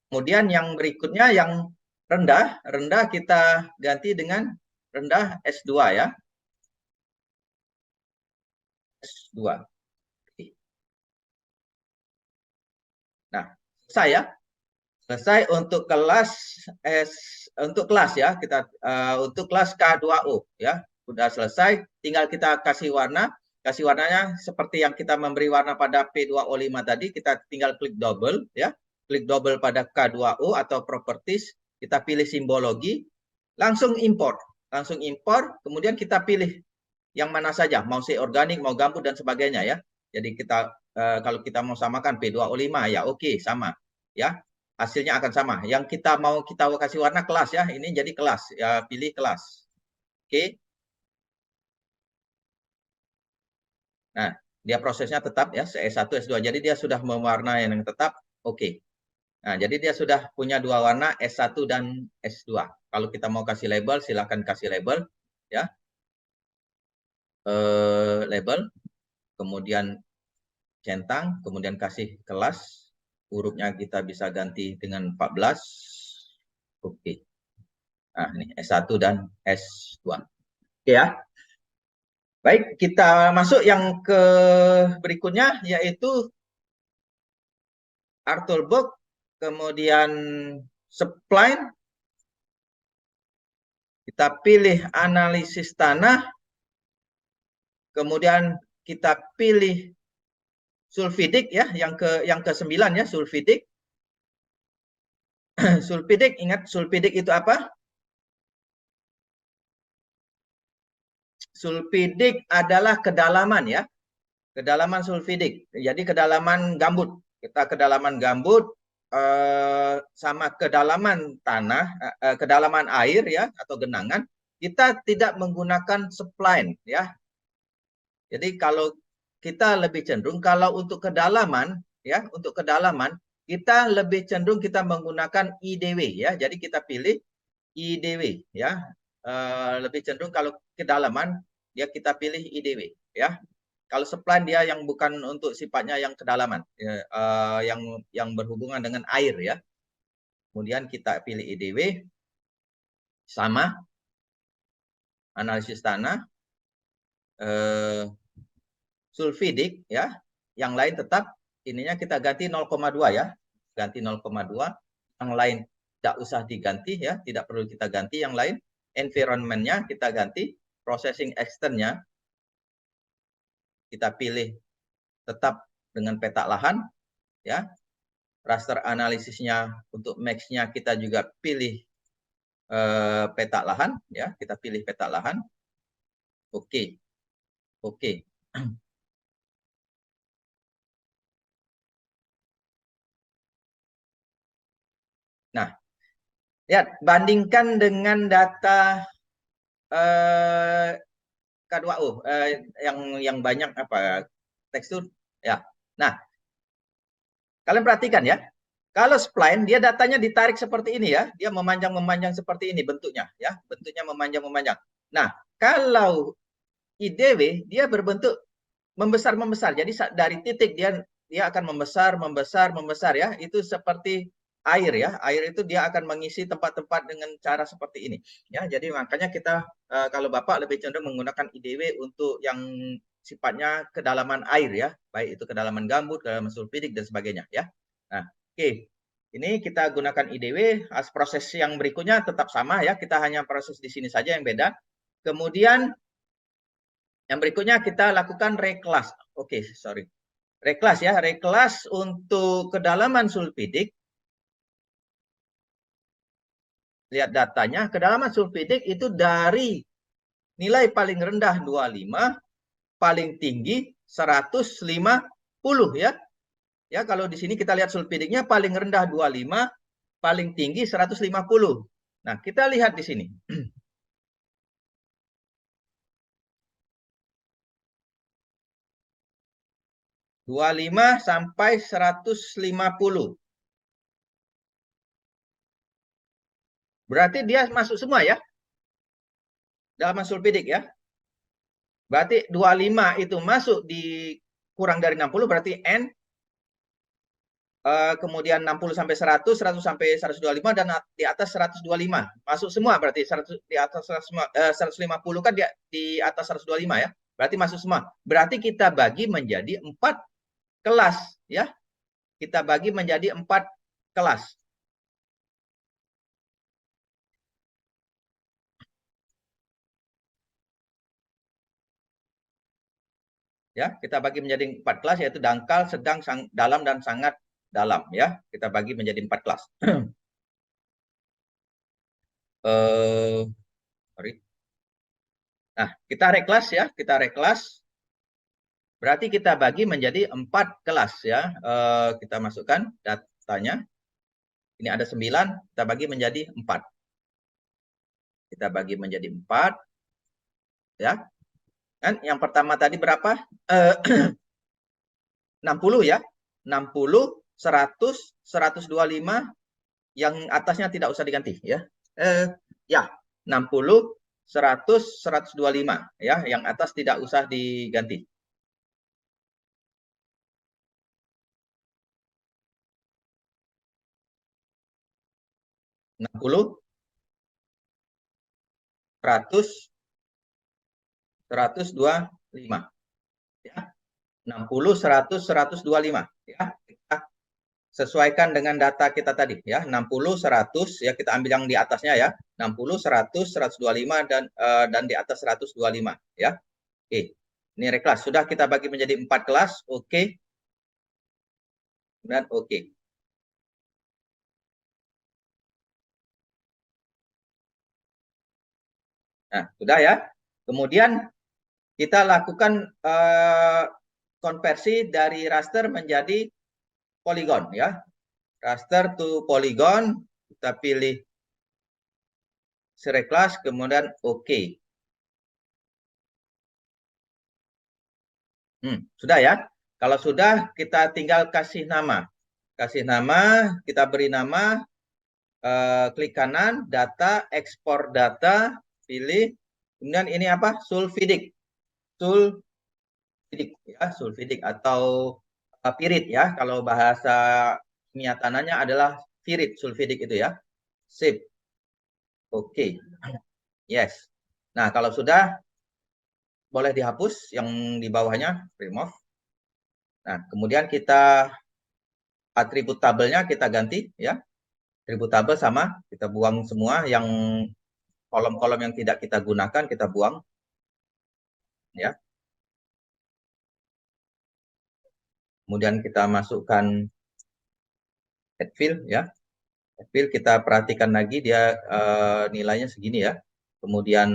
Kemudian yang berikutnya yang rendah, rendah kita ganti dengan rendah S2 ya. S2. Nah, selesai ya. Selesai untuk kelas untuk kelas ya, kita untuk kelas K2O ya. Sudah selesai, tinggal kita kasih warna. Kasih warnanya seperti yang kita memberi warna pada P2O5 tadi, kita tinggal klik double ya. Klik double pada K2O atau properties, kita pilih simbologi, langsung import. Langsung import, kemudian kita pilih yang mana saja, mau organik, mau gambut dan sebagainya ya. Jadi kita kalau kita mau samakan P2O5 ya oke, sama ya. Hasilnya akan sama. Yang kita mau kita kasih warna kelas ya. Ini jadi kelas. Ya, pilih kelas. Oke. Nah, dia prosesnya tetap ya, S1, S2. Jadi dia sudah mewarnai yang tetap. Oke. Nah, jadi dia sudah punya dua warna S1 dan S2. Kalau kita mau kasih label, silakan kasih label ya. Label, kemudian centang, kemudian kasih kelas. Hurufnya kita bisa ganti dengan 14. Oke. Nah, ini S1 dan S2. Oke ya. Baik, kita masuk yang ke berikutnya yaitu Arthur Book, kemudian spline. Kita pilih analisis tanah, kemudian kita pilih sulfidik ya, yang ke-9 ya, sulfidik. Sulfidik, ingat sulfidik itu apa? Sulfidik adalah kedalaman ya. Kedalaman sulfidik. Jadi kedalaman gambut. Kita kedalaman gambut sama kedalaman tanah, kedalaman air ya atau genangan, kita tidak menggunakan spline ya. Jadi kalau kita lebih cenderung kalau untuk kedalaman ya, untuk kedalaman kita lebih cenderung kita menggunakan IDW ya. Jadi kita pilih IDW ya. Lebih cenderung kalau kedalaman dia kita pilih IDW ya. Kalau spline dia yang bukan untuk sifatnya yang kedalaman, ya, yang berhubungan dengan air ya. Kemudian kita pilih IDW, sama analisis tanah, sulfidik ya. Yang lain tetap ininya kita ganti 0,2 ya, ganti 0,2. Yang lain tidak usah diganti ya, tidak perlu kita ganti yang lain. Environment-nya kita ganti, processing externnya kita pilih tetap dengan peta lahan ya. Raster analisisnya untuk max-nya kita juga pilih peta lahan ya, kita pilih peta lahan. Oke. Oke. Nah, lihat bandingkan dengan data K2O yang banyak apa tekstur ya. Nah, kalian perhatikan ya. Kalau spline dia datanya ditarik seperti ini ya, dia memanjang seperti ini bentuknya ya, bentuknya memanjang. Nah, kalau IDW dia berbentuk membesar. Jadi dari titik dia akan membesar ya. Itu seperti air ya. Air itu dia akan mengisi tempat-tempat dengan cara seperti ini. Ya, jadi makanya kita kalau Bapak lebih cenderung menggunakan IDW untuk yang sifatnya kedalaman air ya, baik itu kedalaman gambut, kedalaman sulfidik dan sebagainya ya. Nah, oke. Ini kita gunakan IDW, proses yang berikutnya tetap sama ya, kita hanya proses di sini saja yang beda. Kemudian yang berikutnya kita lakukan reklas. Oke, sorry. Reklas ya, reklas untuk kedalaman sulfidik. Lihat datanya, kedalaman sulfidik itu dari nilai paling rendah 25, paling tinggi 150 ya. Ya, kalau di sini kita lihat sulfidiknya paling rendah 25, paling tinggi 150. Nah, kita lihat di sini. 25 sampai 150. Berarti dia masuk semua ya. Dalaman sulfidik ya. Berarti 25 itu masuk di kurang dari 60 berarti N. Kemudian 60 sampai 100, 100 sampai 125 dan di atas 125. Masuk semua berarti 100 di atas 150 kan di atas 125 ya. Berarti masuk semua. Berarti kita bagi menjadi 4 kelas ya. Kita bagi menjadi 4 kelas. Ya, kita bagi menjadi 4 kelas yaitu dangkal, sedang, dalam dan sangat dalam ya. Kita bagi menjadi 4 kelas. Sorry. Nah, kita reklas ya, kita reklas. Berarti kita bagi menjadi 4 kelas ya. Kita masukkan datanya. Ini ada 9, kita bagi menjadi 4. Kita bagi menjadi 4 ya. Kan yang pertama tadi berapa? 60 ya. 60, 100, 125, yang atasnya tidak usah diganti ya. Ya, 60, 100, 125 ya, yang atas tidak usah diganti. 60, 100, 125 ya. 60, 100, 125 ya. Kita sesuaikan dengan data kita tadi ya. 60, 100 ya, kita ambil yang di atasnya ya. 60, 100, 125 dan di atas 125 ya. Oke. Ini reklas. Sudah kita bagi menjadi 4 kelas. Oke. Dan oke. Nah, sudah ya. Kemudian kita lakukan konversi dari raster menjadi poligon ya. Raster to poligon, kita pilih sereklas, kemudian oke. Sudah ya. Kalau sudah, kita tinggal kasih nama. Kasih nama, kita beri nama, klik kanan, data, ekspor data, pilih. Kemudian ini apa? Sulfidik. Sulfidik ya, sulfidik atau pirit ya. Kalau bahasa kimia tanahnya adalah pirit sulfidik itu ya. Sip. Oke. Yes. Nah, kalau sudah boleh dihapus yang di bawahnya, remove. Nah, kemudian kita atribut tabelnya kita ganti ya. Atribut tabel sama, kita buang semua yang kolom-kolom yang tidak kita gunakan kita buang ya. Kemudian kita masukkan add field ya. Add field kita perhatikan lagi dia nilainya segini ya. Kemudian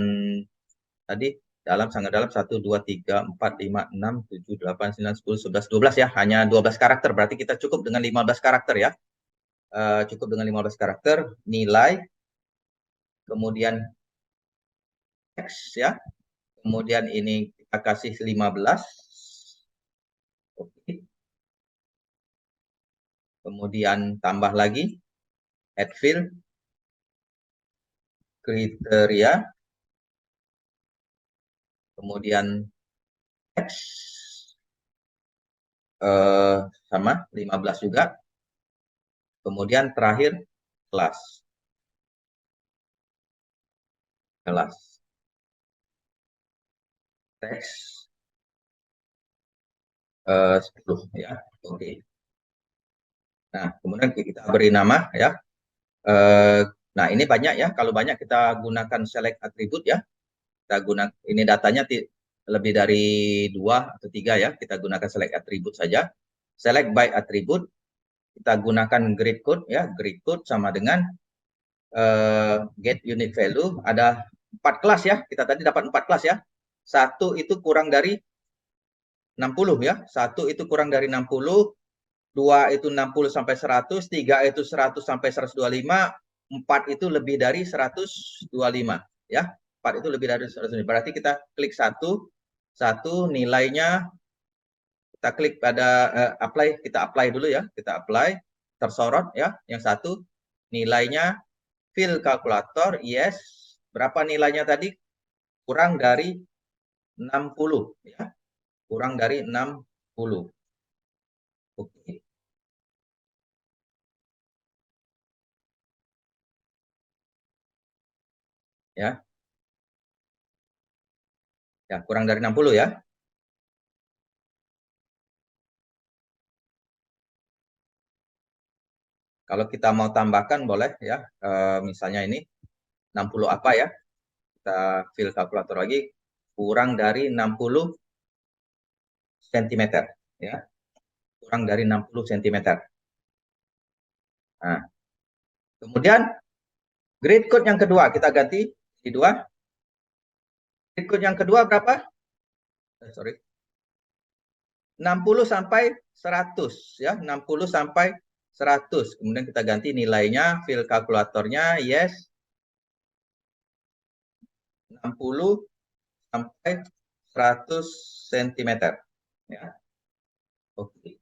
tadi dalam, sangat dalam, 1, 2, 3, 4, 5, 6, 7, 8, 9, 10, 11, 12 ya. Hanya 12 karakter, berarti kita cukup dengan 15 karakter ya. Cukup dengan 15 karakter, nilai, kemudian teks ya, Kemudian ini kita kasih 15. Oke. Kemudian tambah lagi add field, kriteria, kemudian text, sama 15 juga. Kemudian terakhir kelas. Teks 10 ya. Oke. Nah, kemudian kita beri nama ya. Nah, ini banyak ya. Kalau banyak kita gunakan select atribut ya. Kita gunakan ini datanya lebih dari 2 atau 3 ya. Kita gunakan select atribut saja. Select by atribut, kita gunakan grid code ya. Grid code sama dengan get unique value. Ada 4 kelas ya. Kita tadi dapat 4 kelas ya. Satu itu kurang dari 60 ya. Satu itu kurang dari 60, 2 itu 60 sampai 100, 3 itu 100 sampai 125, 4 itu lebih dari 125 ya. 4 itu lebih dari 125. Berarti kita klik satu nilainya, kita klik pada apply, kita apply dulu ya. Kita apply, tersorot ya. Yang satu nilainya fill kalkulator, yes. Berapa nilainya tadi? Kurang dari 60 ya. Kurang dari 60. Oke. Ya. Ya, kurang dari 60 ya. Kalau kita mau tambahkan boleh ya, misalnya ini 60 apa ya, kita fill kalkulator lagi, kurang dari 60 cm ya, kurang dari 60 cm. Nah, kemudian grid code yang kedua kita ganti di 2. Grid code yang kedua berapa? Sorry. 60 sampai 100 ya, 60 sampai 100. Kemudian kita ganti nilainya, fill kalkulatornya yes, 60 sampai 100 cm ya. Oke.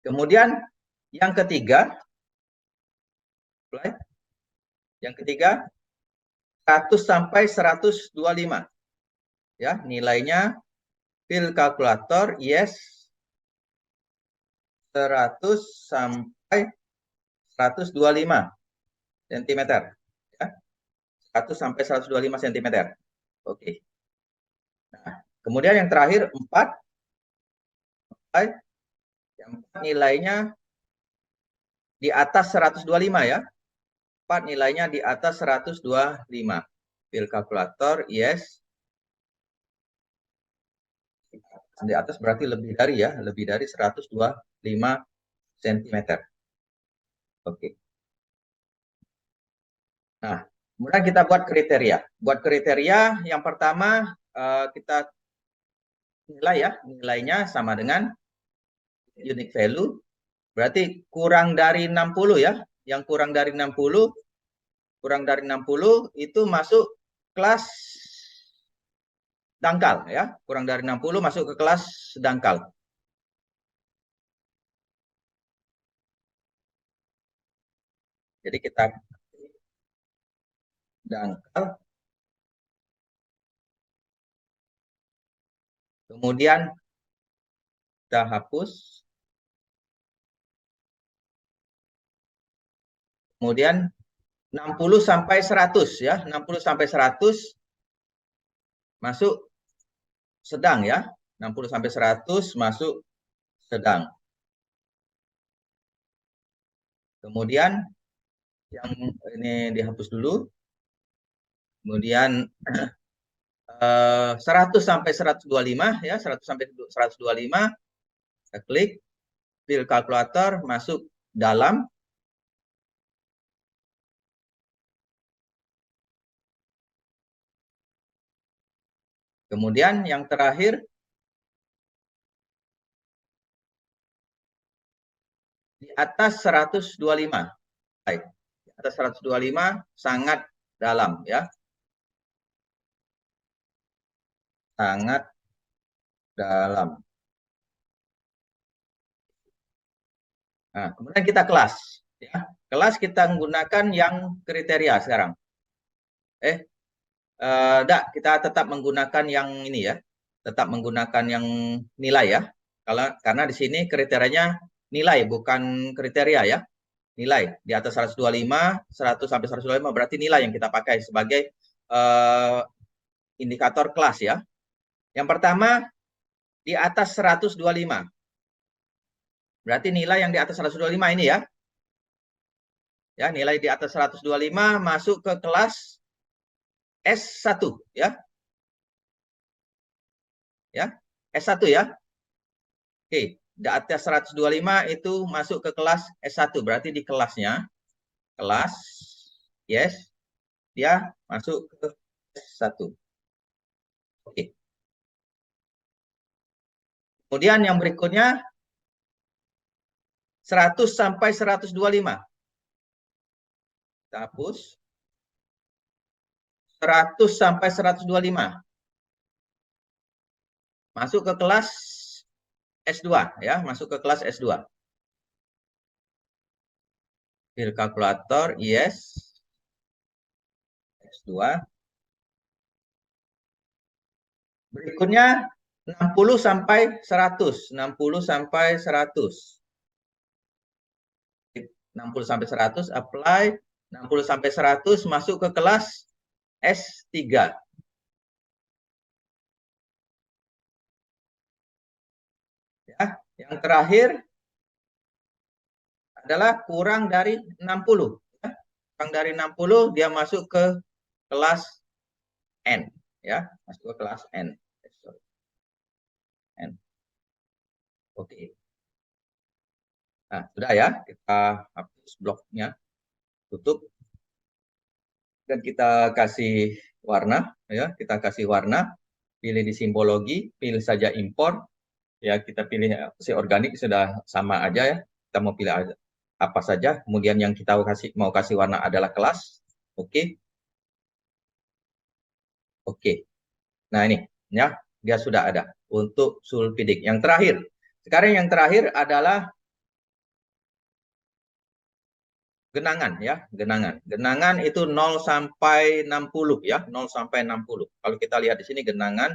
Kemudian yang ketiga, yang ketiga 100 sampai 125 ya, nilainya fill kalkulator yes, 100 sampai 125 cm ya, 100 sampai 125 cm. Oke. Nah, kemudian yang terakhir 4, yang 4 nilainya di atas 125 ya. 4 nilainya di atas 125. Fill kalkulator yes. Di atas berarti lebih dari ya, lebih dari 125 cm. Oke. Nah, kemudian kita buat kriteria. Buat kriteria yang pertama kita nilai ya, nilainya sama dengan unique value. Berarti kurang dari 60 ya. Yang kurang dari 60, itu masuk kelas dangkal ya. Kurang dari 60 masuk ke kelas dangkal. Jadi kita dangkal. Kemudian kita hapus. Kemudian 60 sampai 100 ya. 60 sampai 100 masuk sedang ya. 60 sampai 100 masuk sedang. Kemudian yang ini dihapus dulu. Kemudian 100 sampai 125 ya, 100 sampai 125 kita klik fill kalkulator, masuk dalam. Kemudian yang terakhir di atas 125. Baik. Di atas 125 sangat dalam ya. sangat dalam. Nah, kemudian kita kelas. Ya. Kelas kita menggunakan yang kriteria sekarang. Enggak, kita tetap menggunakan yang ini ya. Tetap menggunakan yang nilai ya. Karena di sini kriterianya nilai, bukan kriteria ya. Nilai di atas 125, 100 sampai 125 berarti nilai yang kita pakai sebagai indikator kelas ya. Yang pertama di atas 125. Berarti nilai yang di atas 125 ini ya. Ya, nilai di atas 125 masuk ke kelas S1 ya. Ya, S1 ya. Oke, di atas 125 itu masuk ke kelas S1. Berarti di kelasnya, kelas, yes, dia masuk ke S1. Oke. Kemudian yang berikutnya 100 sampai 125. Kita hapus. 100 sampai 125. Masuk ke kelas S2 ya, masuk ke kelas S2. Fil kalkulator, yes. S2. Berikutnya 60 sampai 100, 60 sampai 100. 60 sampai 100 apply, 60 sampai 100 masuk ke kelas S3. Ya, yang terakhir adalah kurang dari 60. Ya. Kurang dari 60 dia masuk ke kelas N. Ya, masuk ke kelas N. N. Oke. Nah, sudah ya, kita hapus bloknya, tutup. Dan kita kasih warna, ya, kita kasih warna, pilih di simbologi, pilih saja import, ya kita pilih si organik sudah sama aja ya, kita mau pilih apa saja, kemudian yang kita mau kasih warna adalah kelas, oke, oke. Nah ini, ya, dia sudah ada untuk sulfidik. Yang terakhir, sekarang yang terakhir adalah genangan ya, genangan. Genangan itu 0 sampai 60 ya, 0 sampai 60. Kalau kita lihat di sini genangan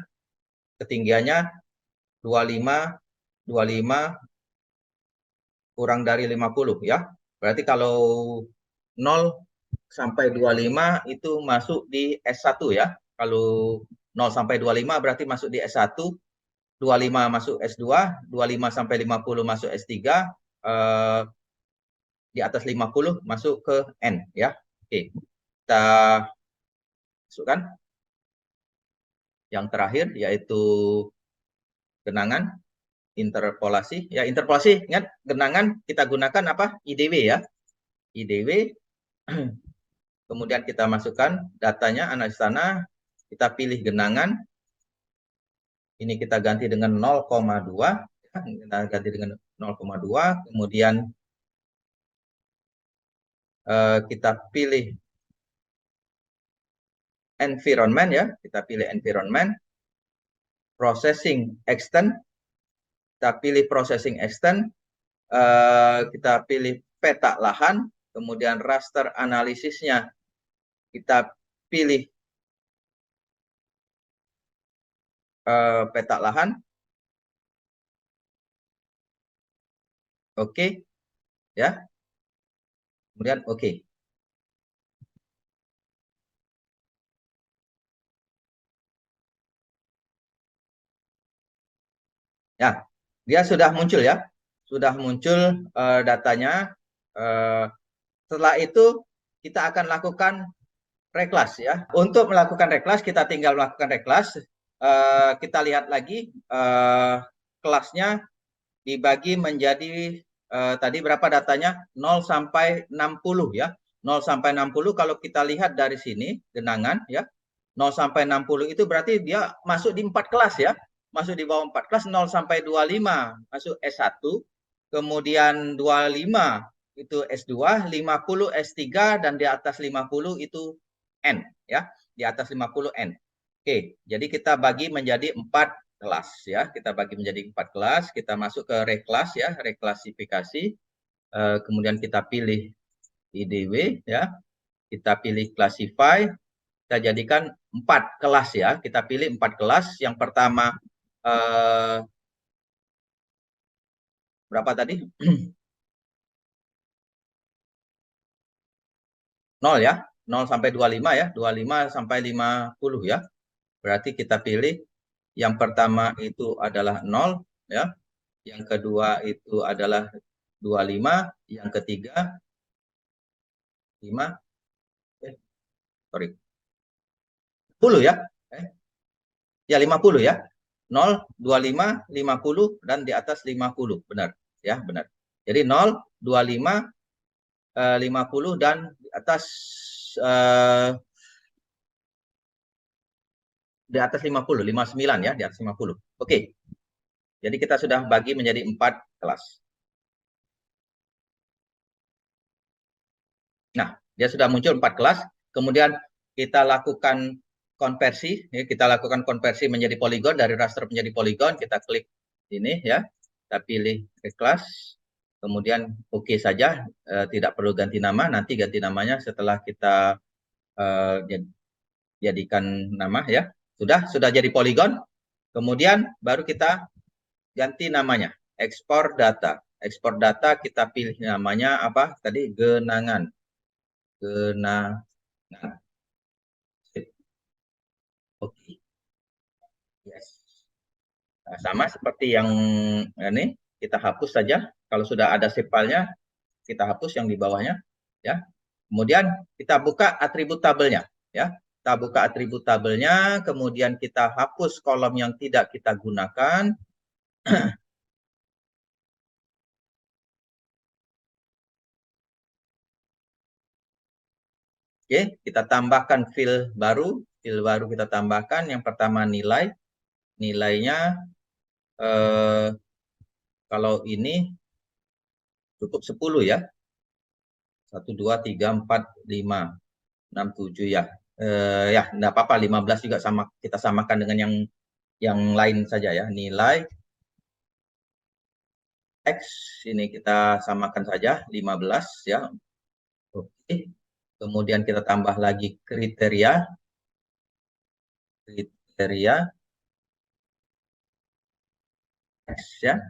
ketinggiannya 25 25 kurang dari 50 ya. Berarti kalau 0 sampai 25 itu masuk di S1 ya. Kalau 0 sampai 25 berarti masuk di S1, 25 masuk S2, 25 sampai 50 masuk S3, di atas 50 masuk ke N ya. Oke. Kita masukkan yang terakhir yaitu genangan interpolasi. Ya, interpolasi ingat genangan kita gunakan apa? IDW ya. IDW kemudian kita masukkan datanya analis tanah, kita pilih genangan. Ini kita ganti dengan 0,2 ya, kita ganti dengan 0,2 kemudian kita pilih environment ya, kita pilih environment, processing extent, kita pilih processing extent, kita pilih peta lahan, kemudian raster analisisnya kita pilih peta lahan, oke, ya, kemudian oke. Ya, dia sudah muncul ya, sudah muncul datanya. Setelah itu kita akan lakukan reklas ya. Untuk melakukan reklas kita tinggal melakukan reklas. Kita lihat lagi kelasnya dibagi menjadi tadi berapa datanya 0 sampai 60 ya. 0 sampai 60 kalau kita lihat dari sini genangan ya. 0 sampai 60 itu berarti dia masuk di 4 kelas ya. Masuk di bawah 4 kelas 0 sampai 25 masuk S1, kemudian 25 itu S2, 50 S3 dan di atas 50 itu N ya. Di atas 50 N. Oke, jadi kita bagi menjadi 4 kelas ya. Kita bagi menjadi 4 kelas, kita masuk ke reklas ya, reklasifikasi. Kemudian kita pilih IDW ya. Kita pilih classify, kita jadikan 4 kelas ya. Kita pilih 4 kelas. Yang pertama berapa tadi? 0 ya. 0 sampai 25 ya. 25 sampai 50 ya. Berarti kita pilih yang pertama itu adalah 0 ya. Yang kedua itu adalah 25, yang ketiga 5 sorry 10 ya. Ya 50 ya. 0, 25, 50 dan di atas 50. Benar. Ya, benar. Jadi 0, 25, 50 dan di atas 50, 59 ya, di atas 50. Oke. Jadi kita sudah bagi menjadi 4 kelas. Nah, dia sudah muncul 4 kelas, kemudian kita lakukan konversi, ya, kita lakukan konversi menjadi poligon, dari raster menjadi poligon, kita klik ini ya, kita pilih kelas, kemudian oke saja, tidak perlu ganti nama, nanti ganti namanya setelah kita jadikan nama ya. Sudah jadi poligon, kemudian baru kita ganti namanya, ekspor data. Ekspor data kita pilih namanya apa tadi, genangan. Genangan. Oke. Yes. Nah, sama seperti yang ini, kita hapus saja. Kalau sudah ada shape filenya, kita hapus yang di bawahnya. Ya. Kemudian kita buka atribut tabelnya. Ya. Kita buka atribut tabelnya, kemudian kita hapus kolom yang tidak kita gunakan. Oke, kita tambahkan field baru. Field baru kita tambahkan. Yang pertama nilai. Nilainya kalau ini cukup 10 ya. 1, 2, 3, 4, 5, 6, 7 ya. Ya, enggak apa-apa, 15 juga sama, kita samakan dengan yang lain saja ya. Nilai X ini kita samakan saja 15 ya. Oke. Kemudian kita tambah lagi kriteria. Kriteria X ya.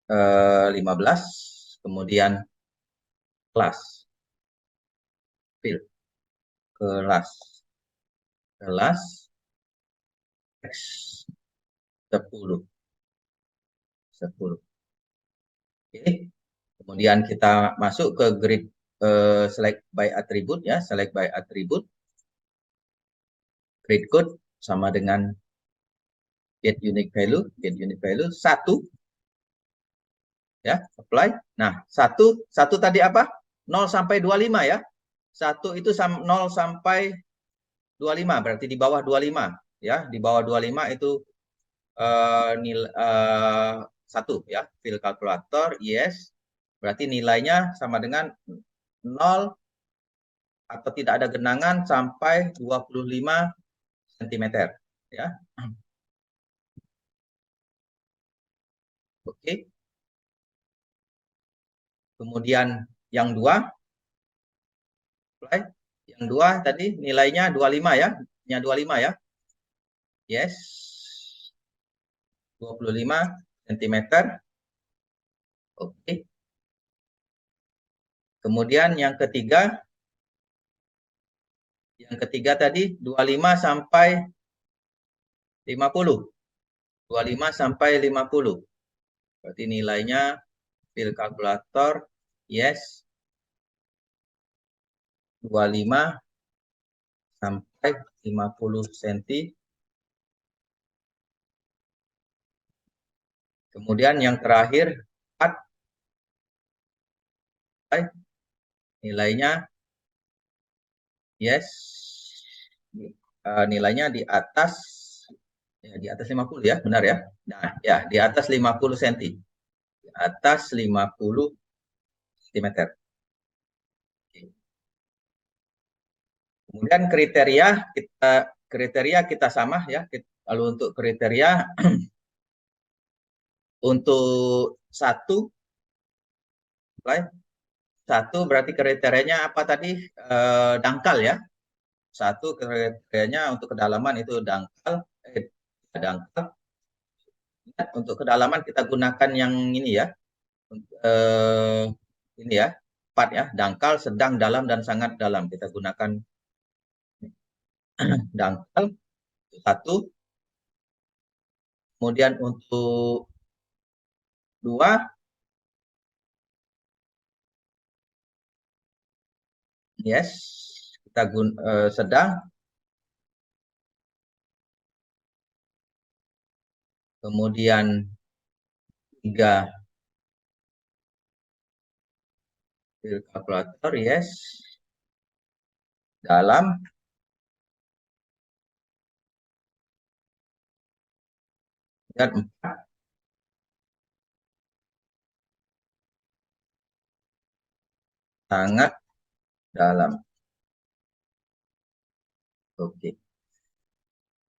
15. Kemudian kelas. Field. Kelas. Kelas X 10. 10. Oke. Kemudian kita masuk ke grid select by attribute ya, select by attribute. Grid code sama dengan get unique value 1 ya, apply. Nah, 1 tadi apa? 0 sampai 25 ya. 1 itu 0 sampai 25, berarti di bawah 25 ya, di bawah 25 itu nilai 1 ya, fill kalkulator yes. Berarti nilainya sama dengan 0 atau tidak ada genangan sampai 25 cm ya. Oke. Kemudian yang 2 yang 2 tadi nilainya 25 ya. Nya 25 ya. Yes. 25 cm. Oke. Kemudian yang ketiga tadi 25 sampai 50. 25 sampai 50. Berarti nilainya fill kalkulator yes 25 sampai 50 cm. Kemudian yang terakhir 4 nilainya yes, nilainya di atas 50 ya, benar ya. Nah, ya di atas 50 cm. Di atas 50 cm. Kemudian kriteria kita sama ya. Lalu untuk kriteria untuk satu berarti kriterianya apa tadi? Dangkal ya. Satu kriterianya untuk kedalaman itu dangkal. Dangkal. Untuk kedalaman kita gunakan yang ini ya. Ini ya. 4 ya. Dangkal, sedang, dalam, dan sangat dalam. Kita gunakan dangkal. Satu. Kemudian untuk 2. Yes. Kita sedang. Kemudian 3 kalkulator, yes. Dalam. Dan 4 sangat dalam. Oke.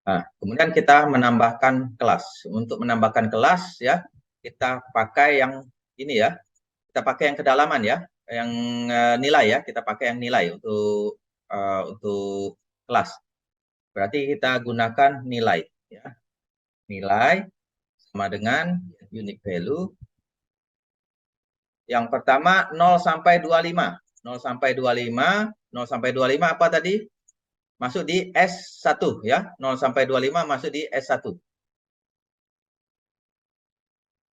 Nah, kemudian kita menambahkan kelas. Untuk menambahkan kelas ya, kita pakai yang ini ya. Kita pakai yang kedalaman ya, yang nilai ya. Kita pakai yang nilai untuk kelas. Berarti kita gunakan nilai ya. Nilai sama dengan unique value. Yang pertama 0 sampai 25. 0 sampai 25, 0 sampai 25 apa tadi? Masuk di S1 ya. 0 sampai 25 masuk di S1.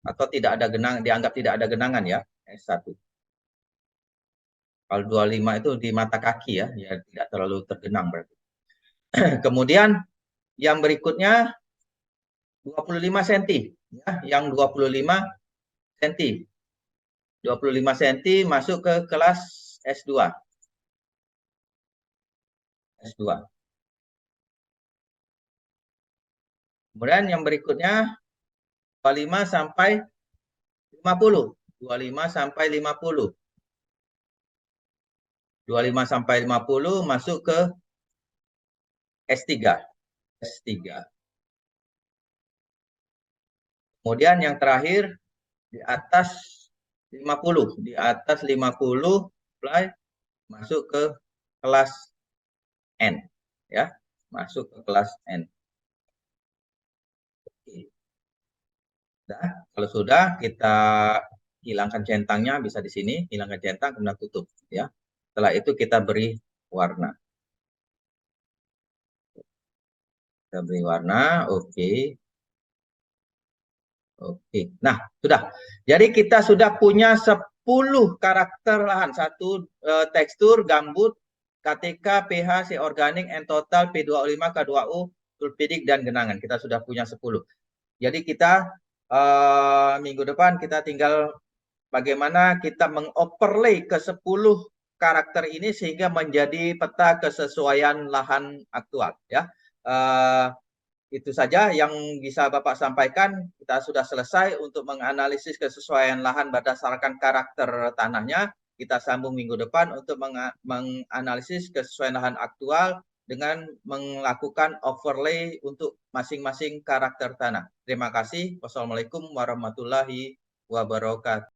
Atau tidak ada dianggap tidak ada genangan ya, S1. Kalau 25 itu di mata kaki ya, tidak terlalu tergenang berarti. Kemudian yang berikutnya 25 cm ya, yang 25 cm. 25 cm masuk ke kelas S2. S2. Kemudian yang berikutnya 25 sampai 50. 25 sampai 50. 25 sampai 50 masuk ke S3. S3. Kemudian yang terakhir di atas 50. Di atas 50 apply masuk ke kelas N ya. Masuk ke kelas N. Oke. Nah, kalau sudah kita hilangkan centangnya bisa di sini, hilangkan centang kemudian tutup ya. Setelah itu kita beri warna. Kita beri warna, oke. Oke. Nah, sudah. Jadi kita sudah punya 10 karakter lahan, satu tekstur, gambut, KTK, pH, C organik, N total, P2O5, K2O, sulfidik, dan genangan. Kita sudah punya 10. Jadi kita minggu depan kita tinggal bagaimana kita mengoverlay ke 10 karakter ini sehingga menjadi peta kesesuaian lahan aktual ya. Itu saja yang bisa Bapak sampaikan. Kita sudah selesai untuk menganalisis kesesuaian lahan berdasarkan karakter tanahnya. Kita sambung minggu depan untuk menganalisis kesesuaian lahan aktual dengan melakukan overlay untuk masing-masing karakter tanah. Terima kasih. Wassalamualaikum warahmatullahi wabarakatuh.